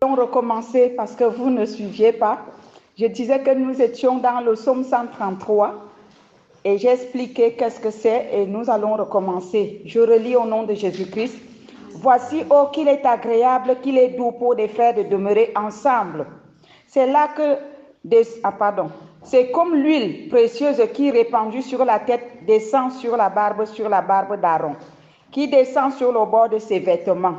On va recommencer parce que vous ne suiviez pas. Je disais que nous étions dans le psaume 133 et j'ai expliqué qu'est-ce que c'est et nous allons recommencer. Je relis au nom de Jésus-Christ. Voici, oh, qu'il est agréable, qu'il est doux pour des frères de demeurer ensemble. C'est là que... C'est comme l'huile précieuse qui, répandue sur la tête, descend sur la barbe d'Aaron, qui descend sur le bord de ses vêtements.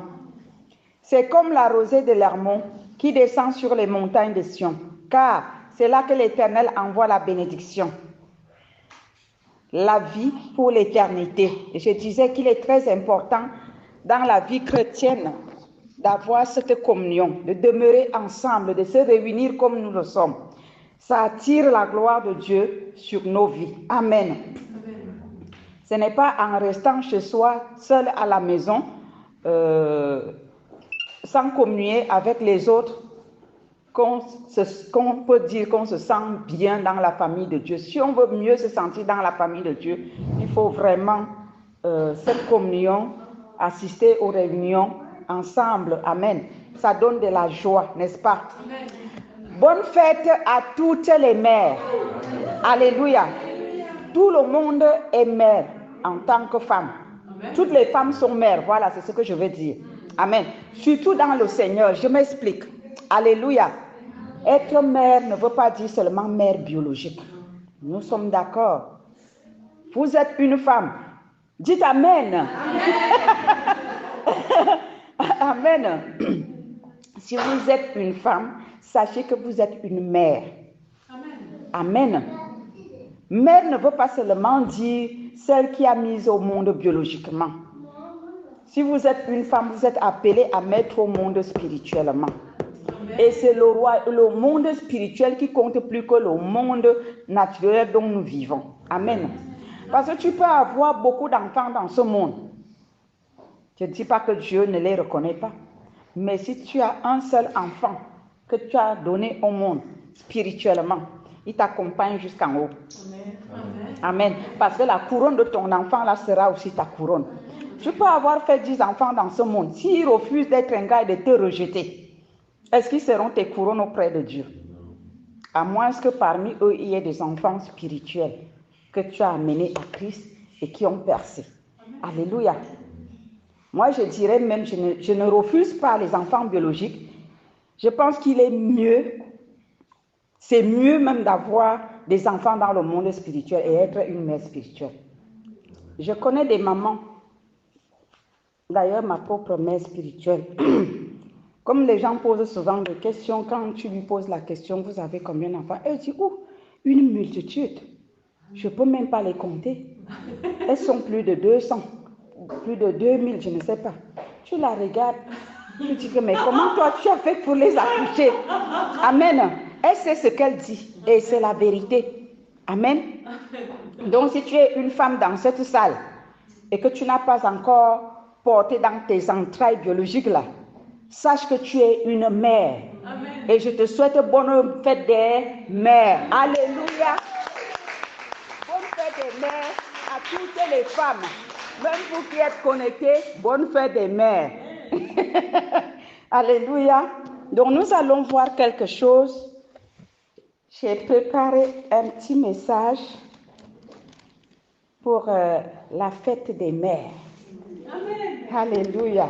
C'est comme la rosée de l'Hermon qui descend sur les montagnes de Sion, car c'est là que l'Éternel envoie la bénédiction, la vie pour l'éternité. Et je disais qu'il est très important dans la vie chrétienne d'avoir cette communion, de demeurer ensemble, de se réunir comme nous le sommes. Ça attire la gloire de Dieu sur nos vies. Amen. Ce n'est pas en restant chez soi, seul à la maison, sans communier avec les autres, qu'on peut dire qu'on se sent bien dans la famille de Dieu. Si on veut mieux se sentir dans la famille de Dieu, il faut vraiment cette communion, assister aux réunions ensemble. Amen. Ça donne de la joie, n'est-ce pas? Amen. Bonne fête à toutes les mères. Alléluia. Tout le monde est mère en tant que femme. Amen. Toutes les femmes sont mères. Voilà, c'est ce que je veux dire. Amen. Surtout dans le Seigneur. Je m'explique. Alléluia. Être mère ne veut pas dire seulement mère biologique. Nous sommes d'accord. Vous êtes une femme. Dites Amen. Amen. Si vous êtes une femme, sachez que vous êtes une mère. Amen. Mère ne veut pas seulement dire celle qui a mis au monde biologiquement. Si vous êtes une femme, vous êtes appelée à mettre au monde spirituellement. Et c'est le monde spirituel qui compte plus que le monde naturel dont nous vivons. Amen. Parce que tu peux avoir beaucoup d'enfants dans ce monde. Je ne dis pas que Dieu ne les reconnaît pas. Mais si tu as un seul enfant que tu as donné au monde spirituellement, il t'accompagne jusqu'en haut. Amen. Amen. Parce que la couronne de ton enfant là sera aussi ta couronne. Tu peux avoir fait 10 enfants dans ce monde. S'ils refusent d'être un gars et de te rejeter, est-ce qu'ils seront tes couronnes auprès de Dieu? À moins que parmi eux, il y ait des enfants spirituels que tu as amenés à Christ et qui ont percé. Alléluia. Moi, je dirais même, je ne refuse pas les enfants biologiques. Je pense qu'il est mieux, c'est mieux même d'avoir des enfants dans le monde spirituel et être une mère spirituelle. Je connais des mamans, d'ailleurs ma propre mère spirituelle. Comme les gens posent souvent des questions, quand tu lui poses la question, vous avez combien d'enfants? Elle dit, une multitude. Je ne peux même pas les compter. Elles sont plus de 200, plus de 2000, je ne sais pas. Tu la regardes, tu dis que, mais comment toi tu as fait pour les accoucher? Amen. Elle sait ce qu'elle dit et c'est la vérité. Amen. Donc si tu es une femme dans cette salle et que tu n'as pas encore porté dans tes entrailles biologiques là, sache que tu es une mère. Amen. Et je te souhaite bonne fête des mères. Alléluia. Bonne fête des mères à toutes les femmes. Même vous qui êtes connectés, bonne fête des mères. Alléluia. Donc nous allons voir quelque chose. J'ai préparé un petit message pour la fête des mères. Amen. Alléluia.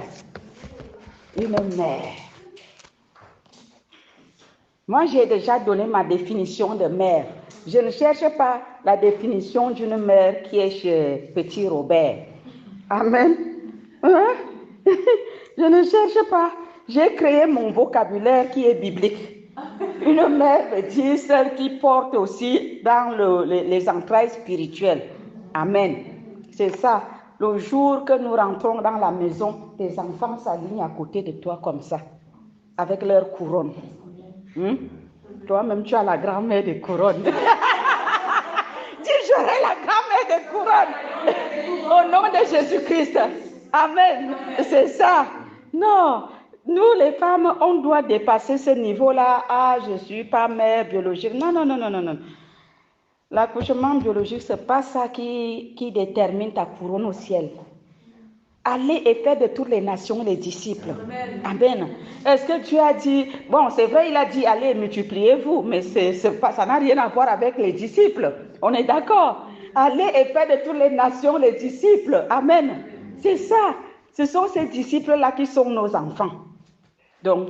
Une mère. Moi, j'ai déjà donné ma définition de mère. Je ne cherche pas la définition d'une mère qui est chez Petit Robert. Amen. Hein? Je ne cherche pas. J'ai créé mon vocabulaire qui est biblique. Une mère veut dire celle qui porte aussi dans les entrailles spirituelles. Amen. C'est ça. Le jour que nous rentrons dans la maison, tes enfants s'alignent à côté de toi comme ça, avec leur couronne. Toi-même, tu as la grand-mère des couronnes. Dis, j'aurai la grand-mère des couronnes. Au nom de Jésus-Christ. Amen. C'est ça. Non. Nous, les femmes, on doit dépasser ce niveau-là. Ah, je ne suis pas mère biologique. Non. L'accouchement biologique, ce n'est pas ça qui détermine ta couronne au ciel. allez et faites de toutes les nations les disciples. Amen. Est-ce que Dieu a dit, bon, c'est vrai, il a dit, allez, multipliez-vous, mais ça n'a rien à voir avec les disciples. On est d'accord? Allez et faites de toutes les nations les disciples. Amen. C'est ça. Ce sont ces disciples-là qui sont nos enfants. Donc,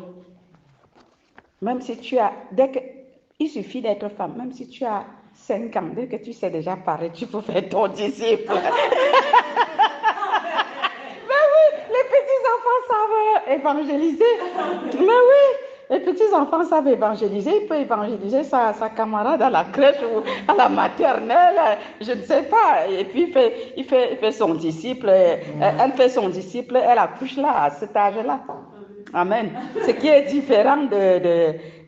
même si tu as, il suffit d'être femme, même si tu as 5 ans, dès que tu sais déjà parler, tu peux faire ton disciple. Les petits-enfants savent évangéliser. Mais oui, les petits-enfants savent évangéliser. Il peut évangéliser sa camarade à la crèche ou à la maternelle, je ne sais pas. Et puis, il fait son disciple. Elle fait son disciple, elle accouche là, à cet âge-là. Amen. Ce qui est différent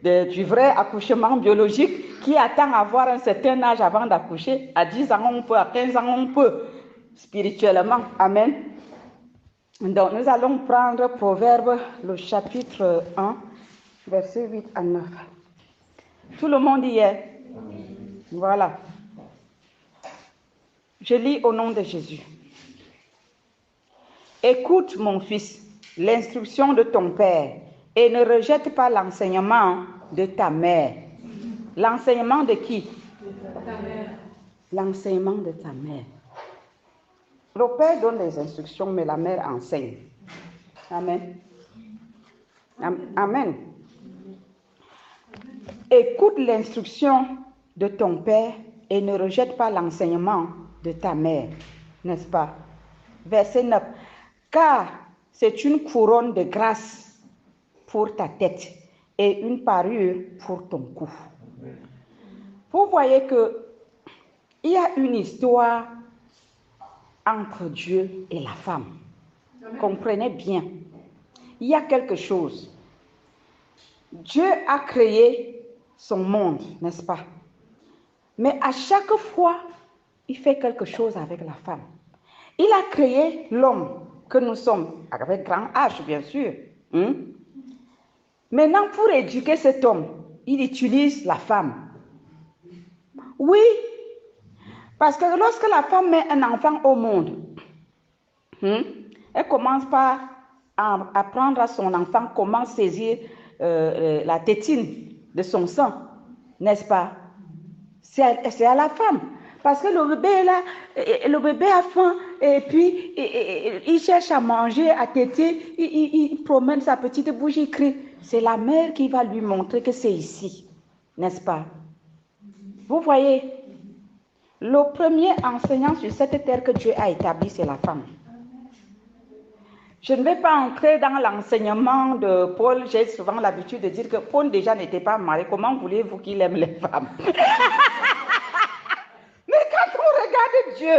du vrai accouchement biologique qui attend à avoir un certain âge avant d'accoucher. À 10 ans, on peut, à 15 ans, on peut, spirituellement. Amen. Donc, nous allons prendre Proverbe, le chapitre 1, versets 8 à 9. Tout le monde y est? Voilà. Je lis au nom de Jésus. Écoute, mon fils, l'instruction de ton père et ne rejette pas l'enseignement de ta mère. L'enseignement de qui? De ta mère. L'enseignement de ta mère. Le père donne les instructions, mais la mère enseigne. Amen. Amen. Écoute l'instruction de ton père et ne rejette pas l'enseignement de ta mère. N'est-ce pas? Verset 9. Car c'est une couronne de grâce pour ta tête et une parure pour ton cou. Vous voyez qu'il y a une histoire entre Dieu et la femme. Comprenez bien. Il y a quelque chose. Dieu a créé son monde, n'est-ce pas? Mais à chaque fois, il fait quelque chose avec la femme. Il a créé l'homme que nous sommes, avec grand H, bien sûr. Maintenant, pour éduquer cet homme, il utilise la femme. Oui, parce que lorsque la femme met un enfant au monde, elle commence par apprendre à son enfant comment saisir la tétine de son sang, n'est-ce pas? C'est à la femme. Parce que le bébé est là, le bébé a faim, et puis il cherche à manger, à téter, il promène sa petite bouche, il crie. C'est la mère qui va lui montrer que c'est ici, n'est-ce pas? Vous voyez, le premier enseignant sur cette terre que Dieu a établi, c'est la femme. Je ne vais pas entrer dans l'enseignement de Paul. J'ai souvent l'habitude de dire que Paul déjà n'était pas marié. Comment voulez-vous qu'il aime les femmes? Mais quand on regarde Dieu,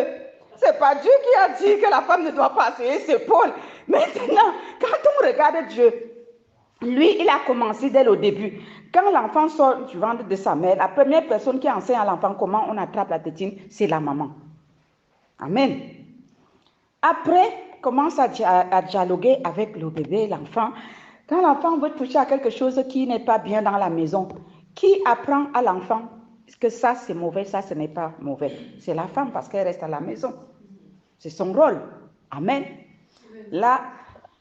c'est pas Dieu qui a dit que la femme ne doit pas essayer, c'est Paul. Maintenant, quand on regarde Dieu, lui, il a commencé dès le début. Quand l'enfant sort du ventre de sa mère, la première personne qui enseigne à l'enfant comment on attrape la tétine, c'est la maman. Amen. Après, commence à dialoguer avec le bébé, l'enfant. Quand l'enfant veut toucher à quelque chose qui n'est pas bien dans la maison, qui apprend à l'enfant que ça c'est mauvais, ça ce n'est pas mauvais? C'est la femme parce qu'elle reste à la maison. C'est son rôle. Amen. Là,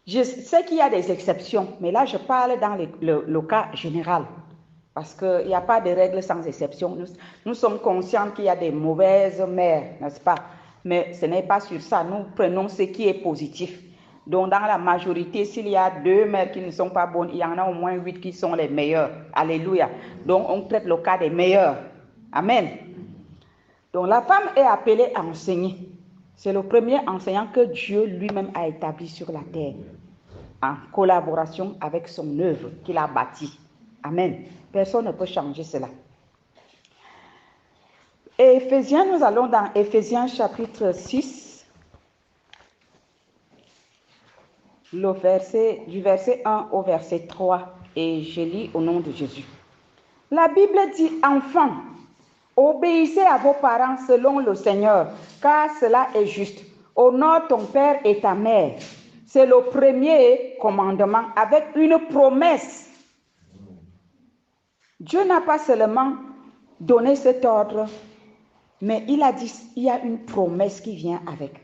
je sais qu'il y a des exceptions, mais là je parle dans le cas général. Parce qu'il n'y a pas de règle sans exception. Nous sommes conscients qu'il y a des mauvaises mères, n'est-ce pas? Mais ce n'est pas sur ça. Nous prenons ce qui est positif. Donc, dans la majorité, s'il y a 2 mères qui ne sont pas bonnes, il y en a au moins 8 qui sont les meilleures. Alléluia. Donc, on traite le cas des meilleurs. Amen. Donc, la femme est appelée à enseigner. C'est le premier enseignant que Dieu lui-même a établi sur la terre, en collaboration avec son œuvre qu'il a bâtie. Amen. Personne ne peut changer cela. Et Éphésiens, nous allons dans Éphésiens chapitre 6, du verset 1 au verset 3, et je lis au nom de Jésus. La Bible dit, enfants, obéissez à vos parents selon le Seigneur, car cela est juste. Honore ton père et ta mère. C'est le premier commandement avec une promesse. Dieu n'a pas seulement donné cet ordre, mais il a dit, il y a une promesse qui vient avec.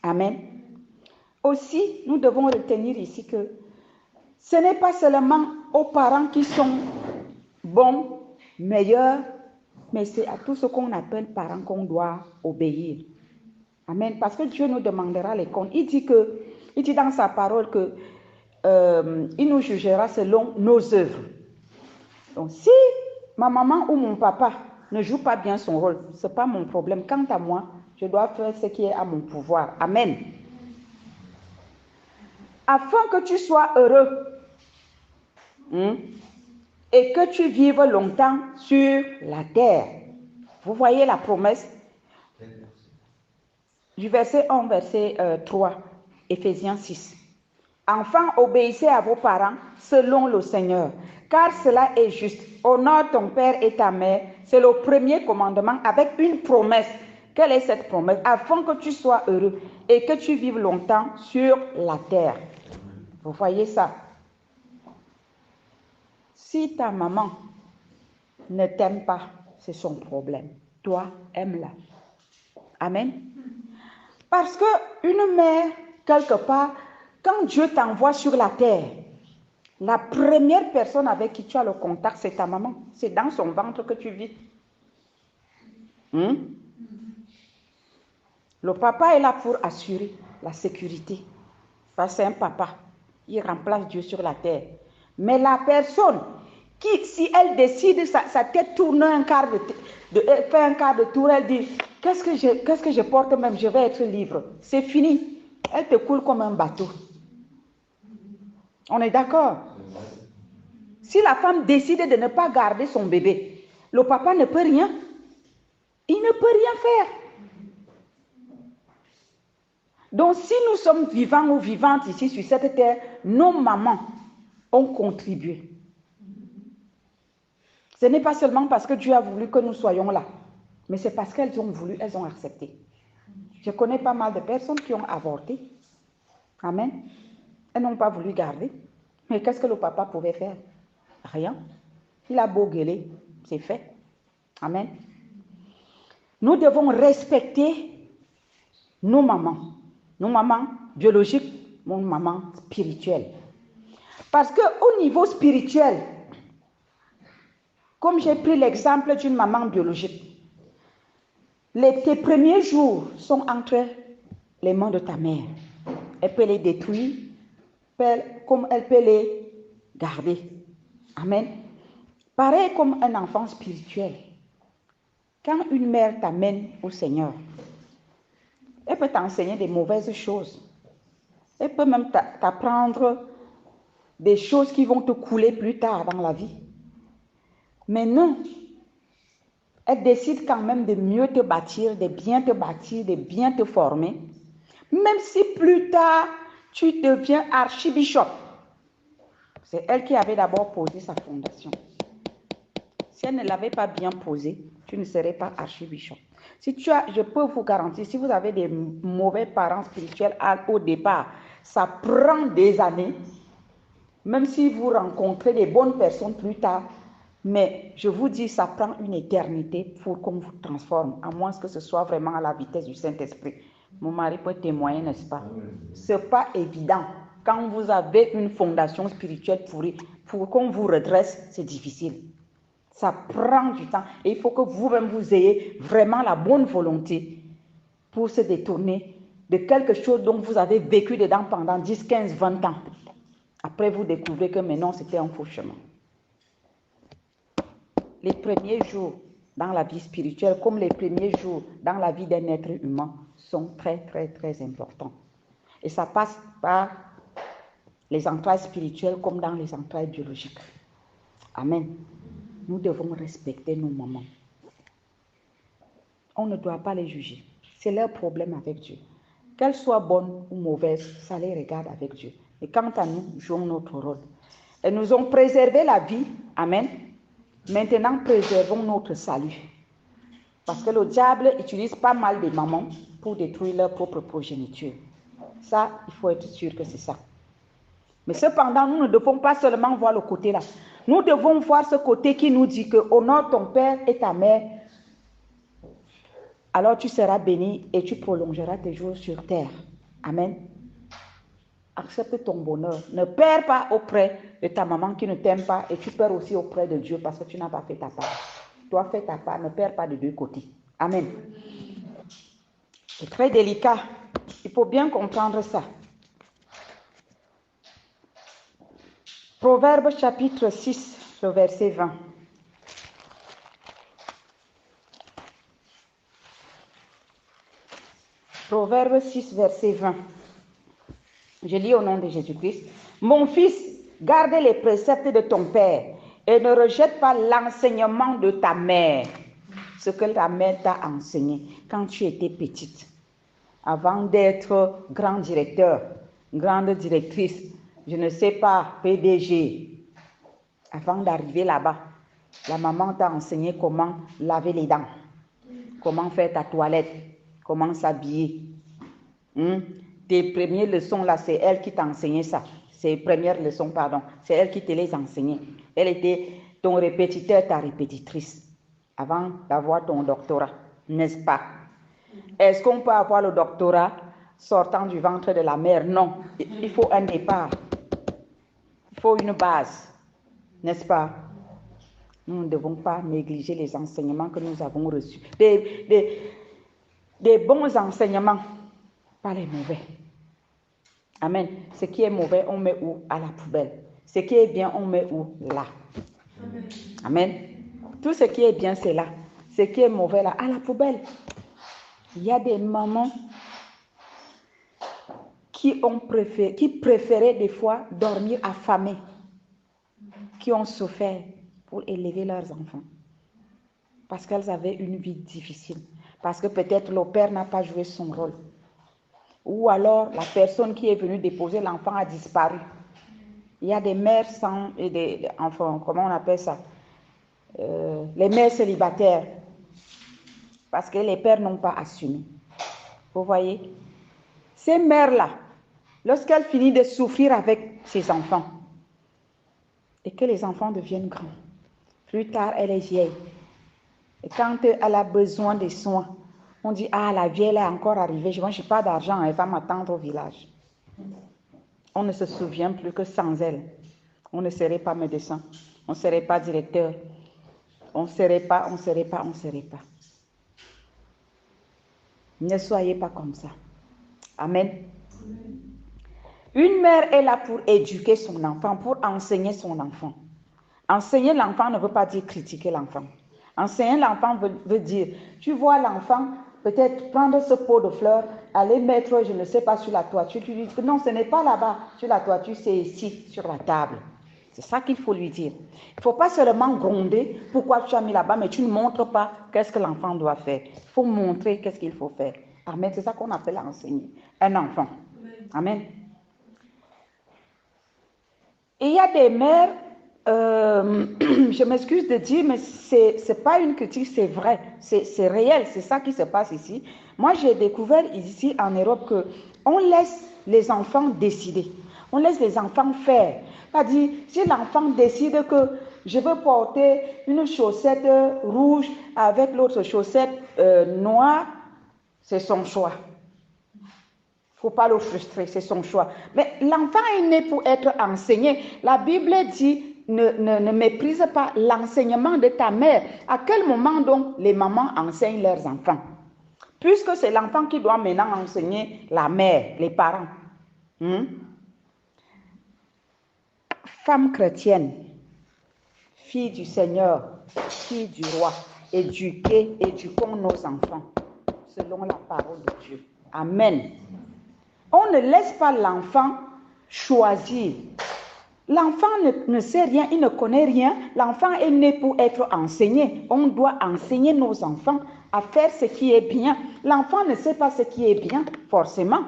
Amen. Aussi, nous devons retenir ici que ce n'est pas seulement aux parents qui sont bons, meilleurs, mais c'est à tout ce qu'on appelle parents qu'on doit obéir. Amen. Parce que Dieu nous demandera les comptes. Il dit dans sa parole que il nous jugera selon nos œuvres. Donc, si ma maman ou mon papa ne joue pas bien son rôle, ce n'est pas mon problème. Quant à moi, je dois faire ce qui est à mon pouvoir. Amen. Afin que tu sois heureux et que tu vives longtemps sur la terre. Vous voyez la promesse du verset 1, verset 3, Éphésiens 6. Enfants, obéissez à vos parents selon le Seigneur, car cela est juste. Honore ton père et ta mère. C'est le premier commandement avec une promesse. Quelle est cette promesse? Afin que tu sois heureux et que tu vives longtemps sur la terre. Vous voyez ça? Si ta maman ne t'aime pas, c'est son problème. Toi, aime-la. Amen. Parce qu'une mère, quelque part, quand Dieu t'envoie sur la terre, la première personne avec qui tu as le contact, c'est ta maman. C'est dans son ventre que tu vis. Le papa est là pour assurer la sécurité. Parce que c'est un papa. Il remplace Dieu sur la terre. Mais la personne qui, si elle décide, sa tête tourne un quart fait un quart de tour, elle dit, qu'est-ce que je porte même, je vais être libre. C'est fini. Elle te coule comme un bateau. On est d'accord? Si la femme décide de ne pas garder son bébé, le papa ne peut rien. Il ne peut rien faire. Donc, si nous sommes vivants ou vivantes ici sur cette terre, nos mamans ont contribué. Ce n'est pas seulement parce que Dieu a voulu que nous soyons là, mais c'est parce qu'elles ont voulu, elles ont accepté. Je connais pas mal de personnes qui ont avorté. Amen. Elles n'ont pas voulu garder. Mais qu'est-ce que le papa pouvait faire? Rien. Il a beau gueuler, c'est fait. Amen. Nous devons respecter nos mamans biologiques, nos mamans spirituelles. Parce qu'au niveau spirituel, comme j'ai pris l'exemple d'une maman biologique, tes premiers jours sont entre les mains de ta mère. Elle peut les détruire, comme elle peut les garder. Amen. Pareil comme un enfant spirituel. Quand une mère t'amène au Seigneur, elle peut t'enseigner des mauvaises choses. Elle peut même t'apprendre des choses qui vont te couler plus tard dans la vie. Mais non, elle décide quand même de mieux te bâtir, de bien te former. Même si plus tard, tu deviens archibishop. C'est elle qui avait d'abord posé sa fondation. Si elle ne l'avait pas bien posée, tu ne serais pas archibishop. Je peux vous garantir, si vous avez des mauvais parents spirituels au départ, ça prend des années. Même si vous rencontrez des bonnes personnes plus tard, mais je vous dis, ça prend une éternité pour qu'on vous transforme, à moins que ce soit vraiment à la vitesse du Saint-Esprit. Mon mari peut témoigner, n'est-ce pas? Ce n'est pas évident. Quand vous avez une fondation spirituelle pourrie, pour qu'on vous redresse, c'est difficile. Ça prend du temps et il faut que vous-même vous ayez vraiment la bonne volonté pour se détourner de quelque chose dont vous avez vécu dedans pendant 10, 15, 20 ans. Après, vous découvrez que maintenant, c'était un faux chemin. Les premiers jours dans la vie spirituelle, comme les premiers jours dans la vie d'un être humain, sont très, très, très importants. Et ça passe par les entrailles spirituelles comme dans les entrailles biologiques. Amen. Nous devons respecter nos mamans. On ne doit pas les juger. C'est leur problème avec Dieu. Qu'elles soient bonnes ou mauvaises, ça les regarde avec Dieu. Et quant à nous, jouons notre rôle. Elles nous ont préservé la vie. Amen. Maintenant, préservons notre salut. Parce que le diable utilise pas mal de mamans pour détruire leur propre progéniture. Ça, il faut être sûr que c'est ça. Mais cependant, nous ne devons pas seulement voir le côté là. Nous devons voir ce côté qui nous dit que honore ton père et ta mère, alors tu seras béni et tu prolongeras tes jours sur terre. Amen. Accepte ton bonheur. Ne perds pas auprès de ta maman qui ne t'aime pas et tu perds aussi auprès de Dieu parce que tu n'as pas fait ta part. Toi, fais ta part, ne perds pas de deux côtés. Amen. C'est très délicat. Il faut bien comprendre ça. Proverbe chapitre 6, le verset 20. Proverbe 6, verset 20. Je lis au nom de Jésus-Christ. Mon fils, garde les préceptes de ton père et ne rejette pas l'enseignement de ta mère. Ce que ta mère t'a enseigné quand tu étais petite. Avant d'être grand directeur, grande directrice, je ne sais pas, PDG. Avant d'arriver là-bas, la maman t'a enseigné comment laver les dents, comment faire ta toilette, comment s'habiller. Tes premières leçons là, c'est elle qui t'a enseigné ça. Ses premières leçons, pardon, c'est elle qui te les enseignait. Elle était ton répétiteur, ta répétitrice, avant d'avoir ton doctorat, n'est-ce pas? Est-ce qu'on peut avoir le doctorat sortant du ventre de la mère? Non, il faut un départ. Il faut une base, n'est-ce pas? Nous ne devons pas négliger les enseignements que nous avons reçus. Des bons enseignements, pas les mauvais. Amen. Ce qui est mauvais, on met où? À la poubelle. Ce qui est bien, on met où? Là. Amen. Amen. Tout ce qui est bien, c'est là. Ce qui est mauvais, là, à la poubelle. Il y a des mamans qui préféraient des fois dormir affamées, qui ont souffert pour élever leurs enfants. Parce qu'elles avaient une vie difficile. Parce que peut-être le père n'a pas joué son rôle. Ou alors la personne qui est venue déposer l'enfant a disparu. Il y a des mères sans, et des enfants, comment on appelle ça? Les mères célibataires. Parce que les pères n'ont pas assumé. Vous voyez? Ces mères-là, lorsqu'elles finissent de souffrir avec ses enfants, et que les enfants deviennent grands, plus tard elle est vieille. Et quand elle a besoin de soins, on dit, ah, la vieille est encore arrivée, je n'ai pas d'argent, elle va m'attendre au village. On ne se souvient plus que sans elle, on ne serait pas médecin, on ne serait pas directeur, on ne serait pas. Ne soyez pas comme ça. Amen. Une mère est là pour éduquer son enfant, pour enseigner son enfant. Enseigner l'enfant ne veut pas dire critiquer l'enfant. Enseigner l'enfant veut dire, tu vois l'enfant, peut-être prendre ce pot de fleurs, aller mettre, je ne sais pas, sur la toiture. Tu lui dis, non, ce n'est pas là-bas, sur la toiture, c'est ici, sur la table. C'est ça qu'il faut lui dire. Il ne faut pas seulement gronder pourquoi tu as mis là-bas, mais tu ne montres pas qu'est-ce que l'enfant doit faire. Il faut montrer qu'est-ce qu'il faut faire. Amen. C'est ça qu'on appelle enseigner un enfant. Amen. Et il y a des mères, je m'excuse de dire, mais ce n'est pas une critique, c'est vrai, c'est réel, c'est ça qui se passe ici. Moi, j'ai découvert ici en Europe qu'on laisse les enfants décider, on laisse les enfants faire. C'est-à-dire, si l'enfant décide que je veux porter une chaussette rouge avec l'autre chaussette noire, c'est son choix. Il ne faut pas le frustrer, c'est son choix. Mais l'enfant est né pour être enseigné. La Bible dit, ne méprise pas l'enseignement de ta mère. À quel moment donc les mamans enseignent leurs enfants? Puisque c'est l'enfant qui doit maintenant enseigner la mère, les parents. Femme chrétienne, fille du Seigneur, fille du roi, éduquons nos enfants selon la parole de Dieu. Amen. On ne laisse pas l'enfant choisir. L'enfant ne sait rien, il ne connaît rien. L'enfant est né pour être enseigné. On doit enseigner nos enfants à faire ce qui est bien. L'enfant ne sait pas ce qui est bien, forcément.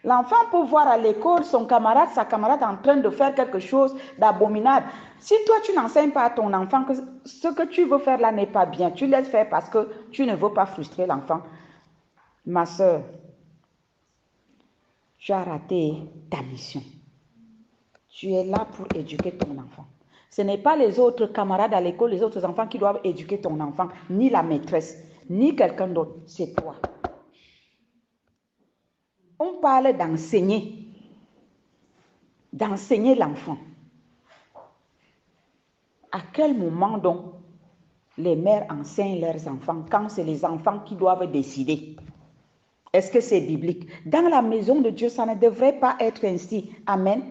L'enfant peut voir à l'école sa camarade en train de faire quelque chose d'abominable. Si toi, tu n'enseignes pas à ton enfant que ce que tu veux faire là n'est pas bien, tu laisses faire parce que tu ne veux pas frustrer l'enfant. Ma soeur, tu as raté ta mission. Tu es là pour éduquer ton enfant. Ce n'est pas les autres camarades à l'école, les autres enfants qui doivent éduquer ton enfant, ni la maîtresse, ni quelqu'un d'autre, c'est toi. On parle d'enseigner. d'enseigner l'enfant. À quel moment donc les mères enseignent leurs enfants quand c'est les enfants qui doivent décider? Est-ce que c'est biblique? Dans la maison de Dieu, ça ne devrait pas être ainsi. Amen.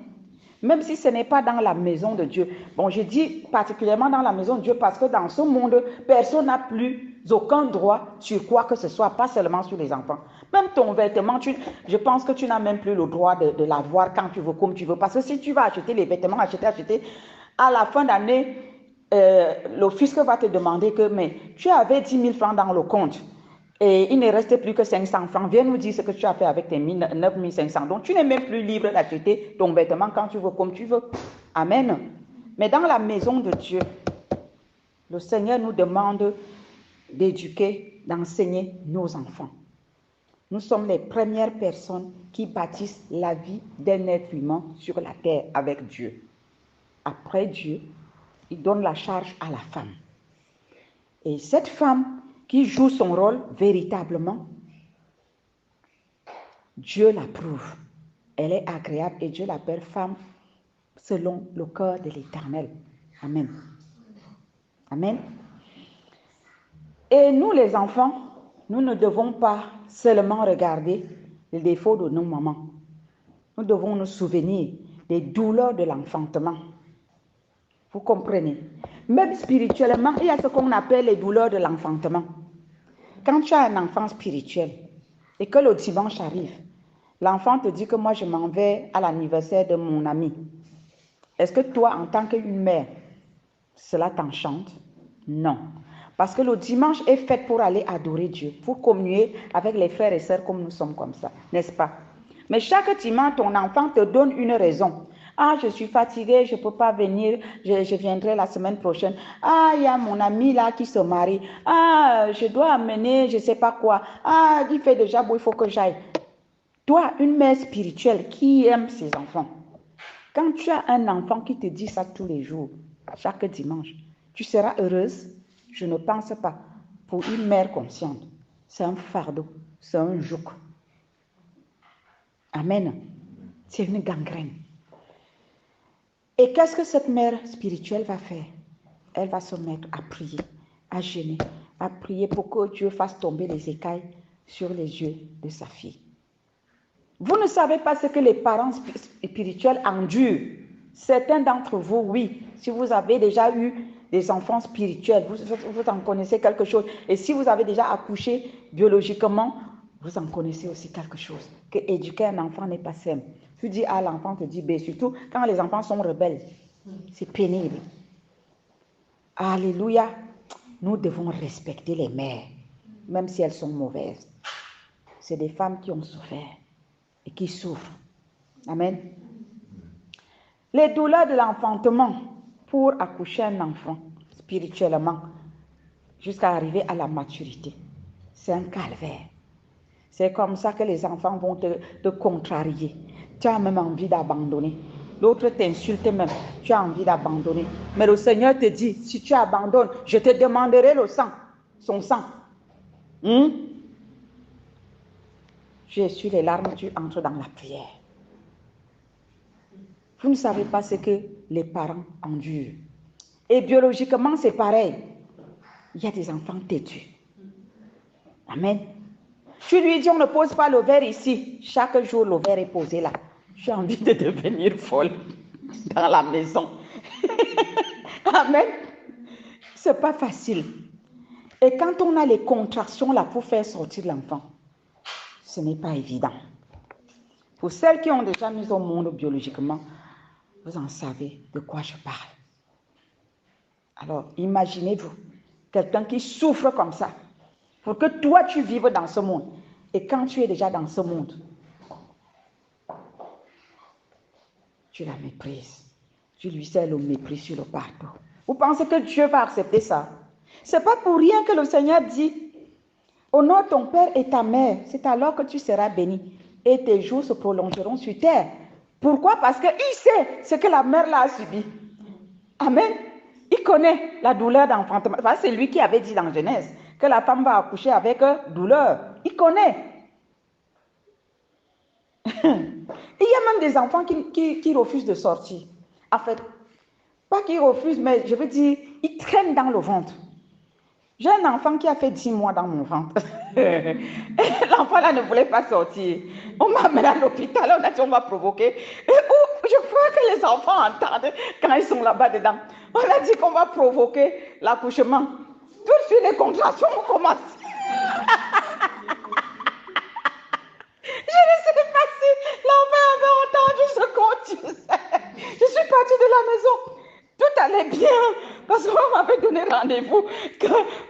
Même si ce n'est pas dans la maison de Dieu. Bon, je dis particulièrement dans la maison de Dieu parce que dans ce monde, personne n'a plus aucun droit sur quoi que ce soit, pas seulement sur les enfants. Même ton vêtement, je pense que tu n'as même plus le droit de l'avoir quand tu veux, comme tu veux. Parce que si tu vas acheter les vêtements, acheter, à la fin d'année, le fisc va te demander que, mais tu avais 10 000 francs dans le compte. Et il ne reste plus que 500 francs. Viens nous dire ce que tu as fait avec tes 9 500. Donc, tu n'es même plus libre d'acheter ton vêtement quand tu veux, comme tu veux. Amen. Mais dans la maison de Dieu, le Seigneur nous demande d'éduquer, d'enseigner nos enfants. Nous sommes les premières personnes qui bâtissent la vie d'un être humain sur la terre avec Dieu. Après Dieu, il donne la charge à la femme. Et cette femme qui joue son rôle véritablement, Dieu l'approuve. Elle est agréable et Dieu l'appelle femme selon le cœur de l'Éternel. Amen. Amen. Et nous les enfants, nous ne devons pas seulement regarder les défauts de nos mamans. Nous devons nous souvenir des douleurs de l'enfantement. Vous comprenez? Même spirituellement, il y a ce qu'on appelle les douleurs de l'enfantement. Quand tu as un enfant spirituel et que le dimanche arrive, l'enfant te dit que moi je m'en vais à l'anniversaire de mon ami. Est-ce que toi, en tant qu'une mère, cela t'enchante? Non. Parce que le dimanche est fait pour aller adorer Dieu, pour communier avec les frères et sœurs comme nous sommes comme ça, n'est-ce pas? Mais chaque dimanche, ton enfant te donne une raison. Ah, je suis fatiguée, je ne peux pas venir, je viendrai la semaine prochaine. Ah, il y a mon ami là qui se marie. Ah, je dois amener je ne sais pas quoi. Ah, il fait déjà beau, il faut que j'aille. Toi, une mère spirituelle qui aime ses enfants, quand tu as un enfant qui te dit ça tous les jours, chaque dimanche, tu seras heureuse? Je ne pense pas. Pour une mère consciente, c'est un fardeau, c'est un joug. Amen. C'est une gangrène. Et qu'est-ce que cette mère spirituelle va faire? Elle va se mettre à prier, à jeûner, à prier pour que Dieu fasse tomber les écailles sur les yeux de sa fille. Vous ne savez pas ce que les parents spirituels endurent. Certains d'entre vous, oui, si vous avez déjà eu des enfants spirituels, vous en connaissez quelque chose. Et si vous avez déjà accouché biologiquement, vous en connaissez aussi quelque chose. Que éduquer un enfant n'est pas simple. Tu dis A, l'enfant te dit B, surtout quand les enfants sont rebelles. C'est pénible. Alléluia. Nous devons respecter les mères, même si elles sont mauvaises. C'est des femmes qui ont souffert et qui souffrent. Amen. Les douleurs de l'enfantement pour accoucher un enfant spirituellement jusqu'à arriver à la maturité, c'est un calvaire. C'est comme ça que les enfants vont te contrarier. Tu as même envie d'abandonner. L'autre t'insulte même. Tu as envie d'abandonner. Mais le Seigneur te dit, si tu abandonnes, je te demanderai le sang, son sang. Tu essuies les larmes, tu entres dans la prière. Vous ne savez pas ce que les parents endurent. Et biologiquement, c'est pareil. Il y a des enfants têtus. Amen. Tu lui dis, on ne pose pas le verre ici. Chaque jour, le verre est posé là. J'ai envie de devenir folle dans la maison. Amen. C'est pas facile. Et quand on a les contractions là pour faire sortir l'enfant, ce n'est pas évident. Pour celles qui ont déjà mis au monde biologiquement, vous en savez de quoi je parle. Alors, imaginez-vous, quelqu'un qui souffre comme ça, pour que toi, tu vives dans ce monde. Et quand tu es déjà dans ce monde, tu la méprises. Tu lui sers le mépris sur le partout. Vous pensez que Dieu va accepter ça? Ce n'est pas pour rien que le Seigneur dit, honore ton père et ta mère, c'est alors que tu seras béni. Et tes jours se prolongeront sur terre. Pourquoi? Parce qu'il sait ce que la mère l'a subi. Amen. Il connaît la douleur d'enfantement. C'est lui qui avait dit dans Genèse que la femme va accoucher avec douleur. Il connaît. Il y a même des enfants qui refusent de sortir. En fait, pas qu'ils refusent, mais je veux dire, ils traînent dans le ventre. J'ai un enfant qui a fait 10 mois dans mon ventre. L'enfant là ne voulait pas sortir. On m'a amené à l'hôpital, on a dit on va provoquer. Je crois que les enfants entendent quand ils sont là-bas dedans. On a dit qu'on va provoquer l'accouchement. Tout de suite, les contractions ont commencé. Je ne sais pas si l'enfant avait entendu ce qu'on disait. Je suis partie de la maison. Tout allait bien parce qu'on m'avait donné rendez-vous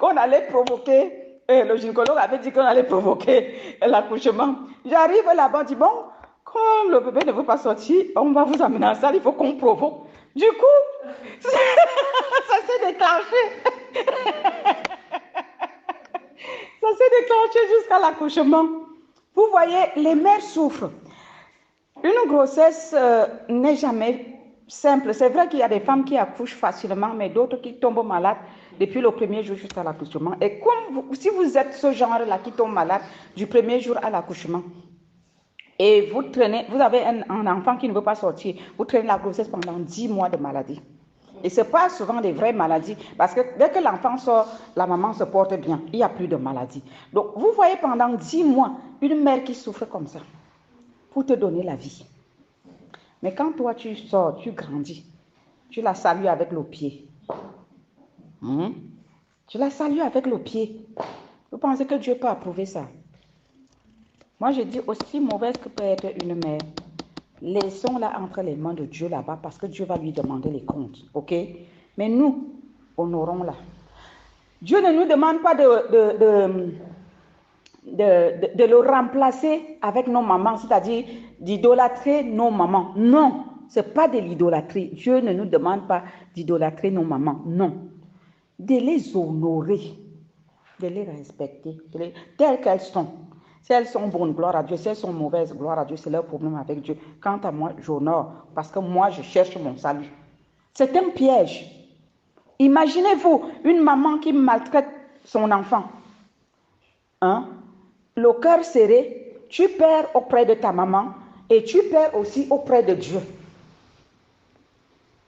qu'on allait provoquer. Le gynécologue avait dit qu'on allait provoquer l'accouchement. J'arrive là-bas, je dis bon, quand le bébé ne veut pas sortir, on va vous amener en salle, il faut qu'on provoque. Du coup, ça s'est déclenché. Ça s'est déclenché jusqu'à l'accouchement. Vous voyez, les mères souffrent. Une grossesse n'est jamais simple. C'est vrai qu'il y a des femmes qui accouchent facilement, mais d'autres qui tombent malades depuis le premier jour jusqu'à l'accouchement. Et si vous êtes ce genre-là qui tombe malade du premier jour à l'accouchement, et vous avez un enfant qui ne veut pas sortir, vous traînez la grossesse pendant 10 mois de maladie. Et ce n'est pas souvent des vraies maladies, parce que dès que l'enfant sort, la maman se porte bien, il n'y a plus de maladie. Donc, vous voyez pendant 10 mois, une mère qui souffre comme ça, pour te donner la vie. Mais quand toi, tu sors, tu grandis, tu la salues avec le pied. Tu la salues avec le pied. Vous pensez que Dieu peut approuver ça? Moi, je dis aussi mauvaise que peut être une mère, laissons-la entre les mains de Dieu là-bas parce que Dieu va lui demander les comptes, ok? Mais nous, honorons-la. Dieu ne nous demande pas de le remplacer avec nos mamans, c'est-à-dire d'idolâtrer nos mamans. Non, ce n'est pas de l'idolâtrie. Dieu ne nous demande pas d'idolâtrer nos mamans, non. De les honorer, de les respecter, telles qu'elles sont. Si elles sont bonnes, gloire à Dieu. Si elles sont mauvaises, gloire à Dieu. C'est leur problème avec Dieu. Quant à moi, j'honore parce que moi, je cherche mon salut. C'est un piège. Imaginez-vous une maman qui maltraite son enfant. Le cœur serré, tu perds auprès de ta maman et tu perds aussi auprès de Dieu.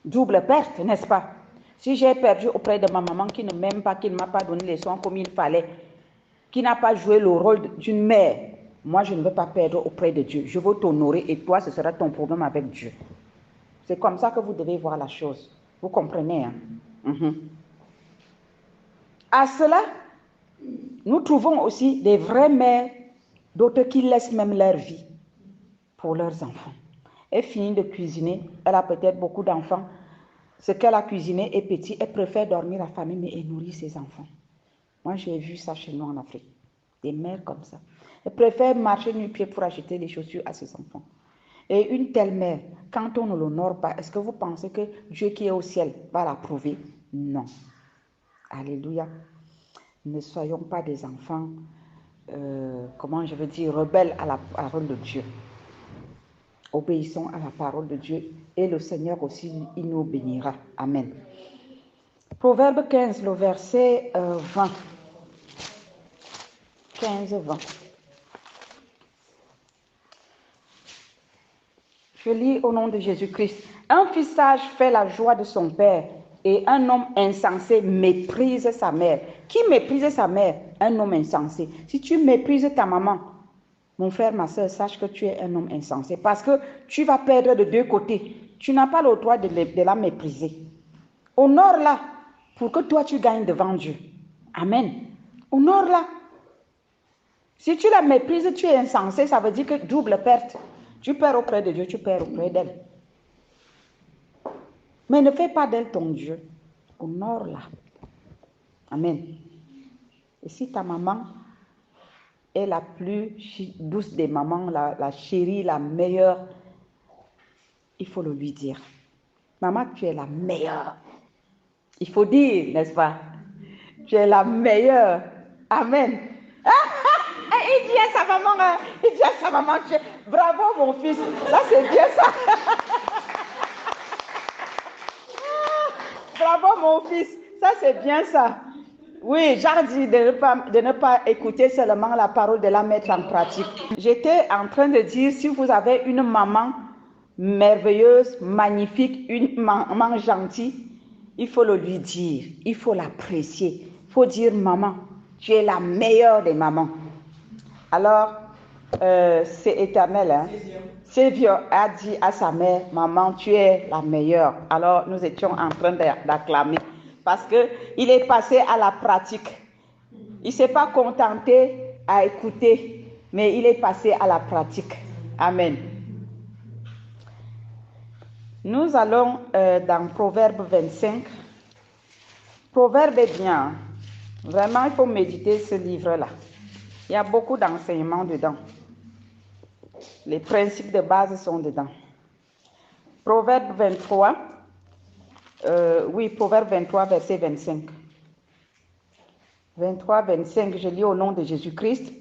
Double perte, n'est-ce pas? Si j'ai perdu auprès de ma maman qui ne m'aime pas, qui ne m'a pas donné les soins comme il fallait, qui n'a pas joué le rôle d'une mère, moi je ne veux pas perdre auprès de Dieu. Je veux t'honorer et toi ce sera ton problème avec Dieu. C'est comme ça que vous devez voir la chose. Vous comprenez, hein? À cela, nous trouvons aussi des vraies mères, d'autres qui laissent même leur vie pour leurs enfants. Elle finit de cuisiner, elle a peut-être beaucoup d'enfants. Ce qu'elle a cuisiné est petit, elle préfère dormir la famille, mais elle nourrit ses enfants. Moi, j'ai vu ça chez nous en Afrique. Des mères comme ça. Elle préfère marcher nu-pied pour acheter des chaussures à ses enfants. Et une telle mère, quand on ne l'honore pas, est-ce que vous pensez que Dieu qui est au ciel va l'approuver? Non. Alléluia. Ne soyons pas des enfants, comment je veux dire, rebelles à la parole de Dieu. Obéissons à la parole de Dieu et le Seigneur aussi, il nous bénira. Amen. Proverbe 15, le verset 20. 15-20. Je lis au nom de Jésus-Christ. Un fils sage fait la joie de son père et un homme insensé méprise sa mère. Qui méprise sa mère? Un homme insensé. Si tu méprises ta maman, mon frère, ma soeur, sache que tu es un homme insensé parce que tu vas perdre de deux côtés. Tu n'as pas le droit de la mépriser. Honore-la pour que toi tu gagnes devant Dieu. Amen. Honore-la. Si tu la méprises, tu es insensé, ça veut dire que double perte. Tu perds auprès de Dieu, tu perds auprès d'elle. Mais ne fais pas d'elle ton Dieu. Honore-la. Amen. Et si ta maman est la plus douce des mamans, la chérie, la meilleure, il faut le lui dire. Maman, tu es la meilleure. Il faut dire, n'est-ce pas? Tu es la meilleure. Amen. Il dit à sa maman, bravo mon fils, ça c'est bien ça. Bravo mon fils, ça c'est bien ça. Oui, j'ai dit de ne pas écouter seulement la parole, de la mettre en pratique. J'étais en train de dire, si vous avez une maman merveilleuse, magnifique, une maman gentille, il faut le lui dire, il faut l'apprécier. Il faut dire, maman, tu es la meilleure des mamans. Alors, c'est éternel, hein? Sévio a dit à sa mère, maman, tu es la meilleure. Alors, nous étions en train d'acclamer parce qu'il est passé à la pratique. Il ne s'est pas contenté à écouter, mais il est passé à la pratique. Amen. Nous allons dans Proverbe 25. Proverbe est bien. Vraiment, il faut méditer ce livre-là. Il y a beaucoup d'enseignements dedans. Les principes de base sont dedans. Proverbe 23. Proverbe 23, verset 25. 23, 25, je lis au nom de Jésus-Christ.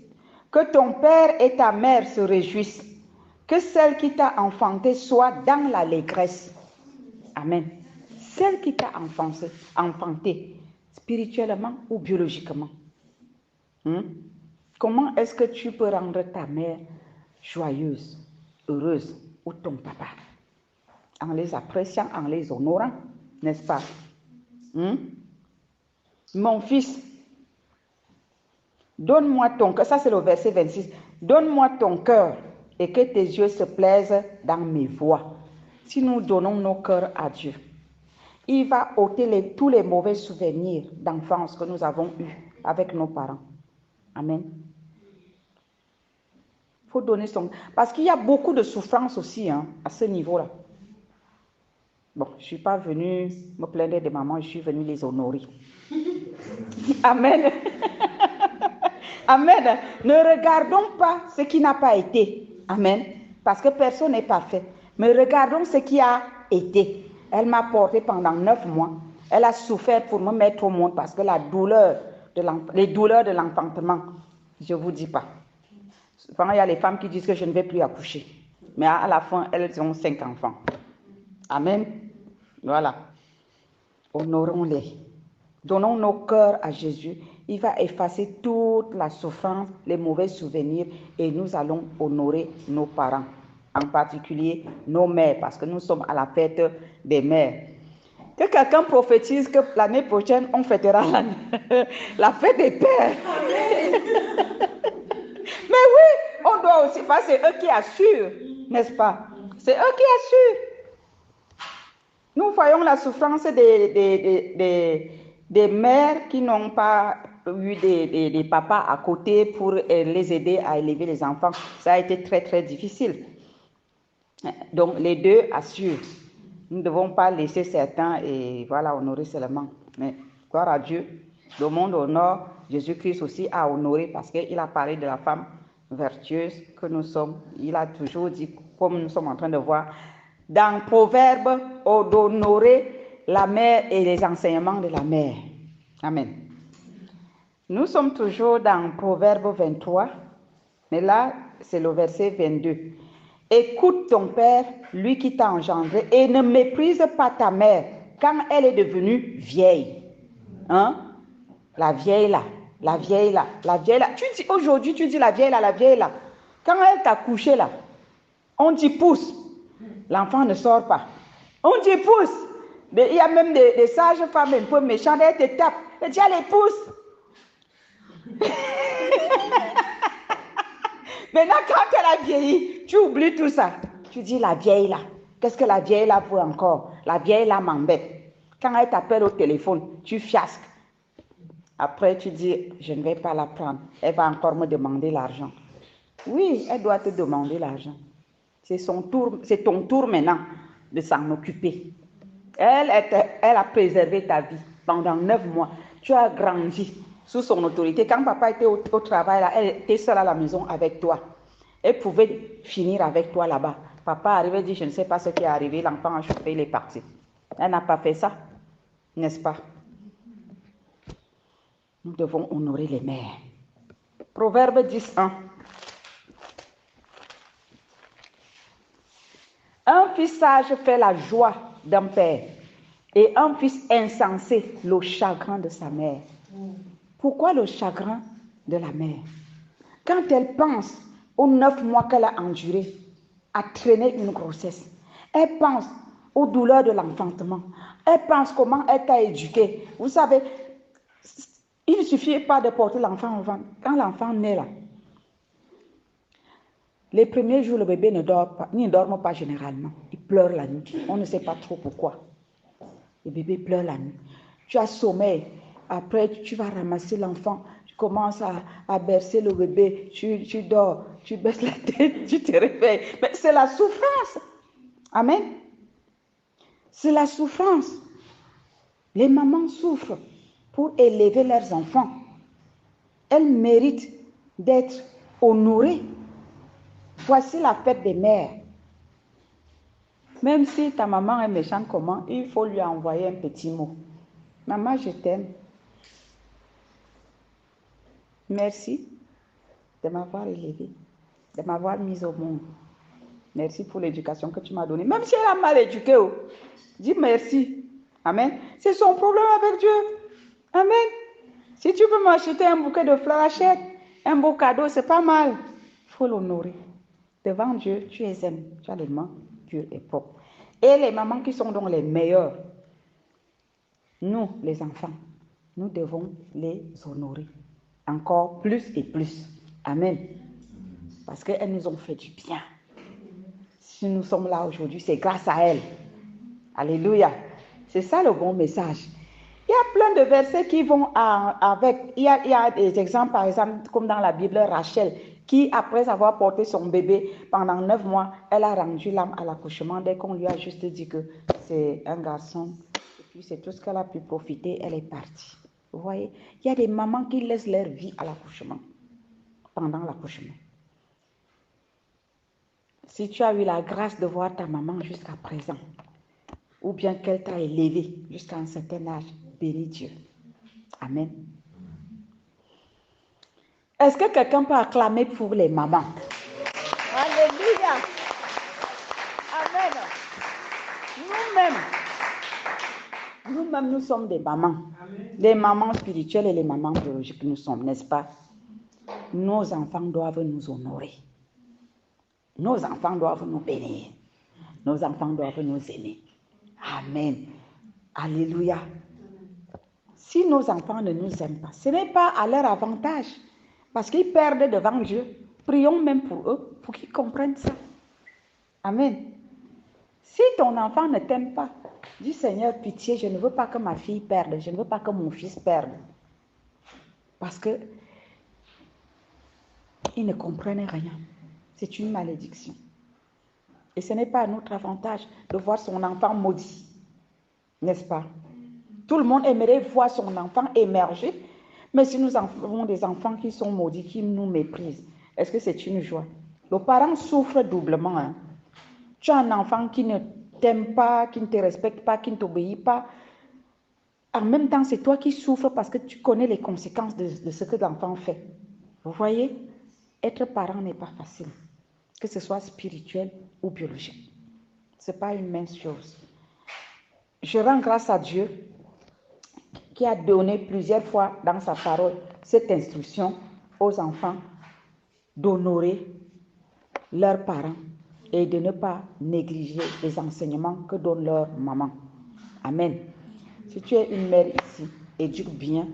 Que ton père et ta mère se réjouissent. Que celle qui t'a enfanté soit dans l'allégresse. Amen. Celle qui t'a enfanté, spirituellement ou biologiquement. Comment est-ce que tu peux rendre ta mère joyeuse, heureuse, ou ton papa? En les appréciant, en les honorant, n'est-ce pas? Mon fils, donne-moi ton cœur, ça c'est le verset 26, donne-moi ton cœur et que tes yeux se plaisent dans mes voies. Si nous donnons nos cœurs à Dieu, il va ôter tous les mauvais souvenirs d'enfance que nous avons eus avec nos parents. Amen. Il faut donner son... Parce qu'il y a beaucoup de souffrance aussi à ce niveau-là. Bon, je ne suis pas venue me plaindre de maman, je suis venue les honorer. Amen. Amen. Ne regardons pas ce qui n'a pas été. Amen. Parce que personne n'est parfait. Mais regardons ce qui a été. Elle m'a porté pendant 9 mois. Elle a souffert pour me mettre au monde parce que les douleurs de l'enfantement, je ne vous dis pas. Souvent, il y a les femmes qui disent que je ne vais plus accoucher. Mais à la fin, elles ont 5 enfants. Amen. Voilà. Honorons-les. Donnons nos cœurs à Jésus. Il va effacer toute la souffrance, les mauvais souvenirs et nous allons honorer nos parents. En particulier nos mères, parce que nous sommes à la fête des mères. Que quelqu'un prophétise que l'année prochaine, on fêtera la fête des pères. Mais oui, on doit aussi, parce que c'est eux qui assurent, n'est-ce pas? C'est eux qui assurent. Nous voyons la souffrance des mères qui n'ont pas eu des papas à côté pour les aider à élever les enfants. Ça a été très, très difficile. Donc, les deux assurent. Nous ne devons pas laisser certains et voilà, honorer seulement. Mais, gloire à Dieu, le monde honore. Jésus-Christ aussi a honoré parce qu'il a parlé de la femme vertueuse que nous sommes. Il a toujours dit, comme nous sommes en train de voir, dans Proverbe, d'honorer la mère et les enseignements de la mère. Amen. Nous sommes toujours dans Proverbe 23, mais là, c'est le verset 22. Écoute ton père, lui qui t'a engendré, et ne méprise pas ta mère quand elle est devenue vieille. La vieille là, la vieille là, la vieille là. Aujourd'hui, tu dis la vieille là, la vieille là. Quand elle t'a couché là, on dit pousse. L'enfant ne sort pas. On dit pousse. Il y a même des sages femmes un peu méchantes, elles te tapent. Elles disent allez, pousse. Maintenant, quand elle a vieilli, tu oublies tout ça. Tu dis la vieille là. Qu'est-ce que la vieille là veut encore? La vieille là m'embête. Quand elle t'appelle au téléphone, tu fiasques. Après, tu dis, je ne vais pas la prendre. Elle va encore me demander l'argent. Oui, elle doit te demander l'argent. C'est ton tour maintenant de s'en occuper. Elle a préservé ta vie pendant 9 mois. Tu as grandi sous son autorité. Quand papa était au travail, là, elle était seule à la maison avec toi. Elle pouvait finir avec toi là-bas. Papa arrivait et dit, je ne sais pas ce qui est arrivé. L'enfant a chauffé, il est parti. Elle n'a pas fait ça, n'est-ce pas? Nous devons honorer les mères. Proverbe 10:1. Un fils sage fait la joie d'un père et un fils insensé le chagrin de sa mère. Pourquoi le chagrin de la mère? Quand elle pense aux 9 mois qu'elle a enduré à traîner une grossesse, elle pense aux douleurs de l'enfantement, elle pense comment elle t'a éduqué. Vous savez, il ne suffit pas de porter l'enfant au ventre. Quand l'enfant naît là, les premiers jours, le bébé ne dort pas, il ne dort pas généralement. Il pleure la nuit. On ne sait pas trop pourquoi. Le bébé pleure la nuit. Tu as sommeil. Après, tu vas ramasser l'enfant. Tu commences à bercer le bébé. Tu dors. Tu baisses la tête. Tu te réveilles. Mais c'est la souffrance. Amen. C'est la souffrance. Les mamans souffrent pour élever leurs enfants. Elles méritent d'être honorées. Voici la fête des mères. Même si ta maman est méchante comment, il faut lui envoyer un petit mot. Maman, je t'aime. Merci de m'avoir élevée, de m'avoir mise au monde. Merci pour l'éducation que tu m'as donnée. Même si elle a mal éduqué, dis merci. Amen. C'est son problème avec Dieu. Amen. Si tu peux m'acheter un bouquet de fleurs, achète. Un beau cadeau, c'est pas mal. Il faut l'honorer. Devant Dieu, tu es aimé. Tu as les mains pures et propres. Et les mamans qui sont donc les meilleures, nous, les enfants, nous devons les honorer. Encore plus et plus. Amen. Parce qu'elles nous ont fait du bien. Si nous sommes là aujourd'hui, c'est grâce à elles. Alléluia. C'est ça le bon message. Il y a plein de versets qui vont avec. Il y a des exemples, par exemple, comme dans la Bible, Rachel, qui, après avoir porté son bébé pendant 9 mois, elle a rendu l'âme à l'accouchement dès qu'on lui a juste dit que c'est un garçon. Et puis, c'est tout ce qu'elle a pu profiter, elle est partie. Vous voyez, il y a des mamans qui laissent leur vie à l'accouchement, pendant l'accouchement. Si tu as eu la grâce de voir ta maman jusqu'à présent, ou bien qu'elle t'a élevé jusqu'à un certain âge, bénis Dieu. Amen. Est-ce que quelqu'un peut acclamer pour les mamans? Alléluia. Amen. Nous-mêmes, nous sommes des mamans. Amen. Les mamans spirituelles et les mamans biologiques, nous sommes, n'est-ce pas? Nos enfants doivent nous honorer. Nos enfants doivent nous bénir. Nos enfants doivent nous aimer. Amen. Alléluia. Si nos enfants ne nous aiment pas, ce n'est pas à leur avantage. Parce qu'ils perdent devant Dieu. Prions même pour eux, pour qu'ils comprennent ça. Amen. Si ton enfant ne t'aime pas, dis Seigneur, pitié, je ne veux pas que ma fille perde, je ne veux pas que mon fils perde. Parce que ils ne comprennent rien. C'est une malédiction. Et ce n'est pas à notre avantage de voir son enfant maudit. N'est-ce pas? Tout le monde aimerait voir son enfant émerger. Mais si nous avons des enfants qui sont maudits, qui nous méprisent, est-ce que c'est une joie? Les parents souffrent doublement. Hein? Tu as un enfant qui ne t'aime pas, qui ne te respecte pas, qui ne t'obéit pas. En même temps, c'est toi qui souffres parce que tu connais les conséquences de ce que l'enfant fait. Vous voyez? Être parent n'est pas facile, que ce soit spirituel ou biologique. Ce n'est pas une mince chose. Je rends grâce à Dieu qui a donné plusieurs fois dans sa parole cette instruction aux enfants d'honorer leurs parents et de ne pas négliger les enseignements que donne leur maman. Amen. Si tu es une mère ici, éduque bien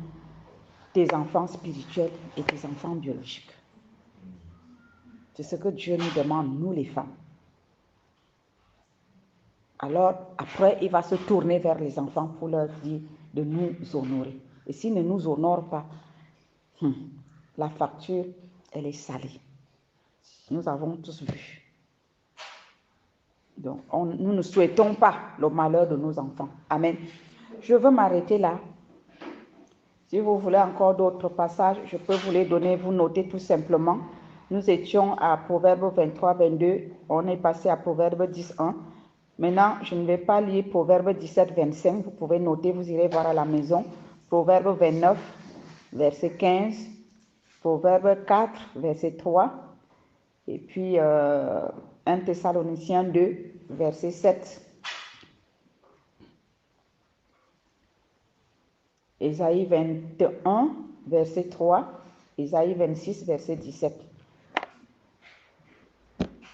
tes enfants spirituels et tes enfants biologiques. C'est ce que Dieu nous demande, nous les femmes. Alors, après, il va se tourner vers les enfants pour leur dire de nous honorer. Et s'ils ne nous honorent pas, la facture, elle est salée. Nous avons tous vu. Donc, nous ne souhaitons pas le malheur de nos enfants. Amen. Je veux m'arrêter là. Si vous voulez encore d'autres passages, je peux vous les donner, vous notez tout simplement. Nous étions à Proverbe 23, 22. On est passé à Proverbe 10, 1. Maintenant, je ne vais pas lire Proverbe 17, 25. Vous pouvez noter, vous irez voir à la maison. Proverbe 29, verset 15. Proverbe 4, verset 3. Et puis 1 Thessaloniciens 2, verset 7. Ésaïe 21, verset 3, Isaïe 26, verset 17.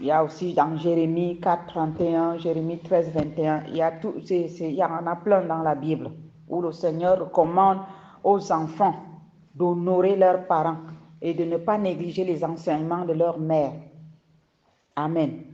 Il y a aussi dans Jérémie 4, 31, Jérémie 13, 21. Il y en a plein dans la Bible où le Seigneur recommande aux enfants d'honorer leurs parents et de ne pas négliger les enseignements de leur mère. Amen.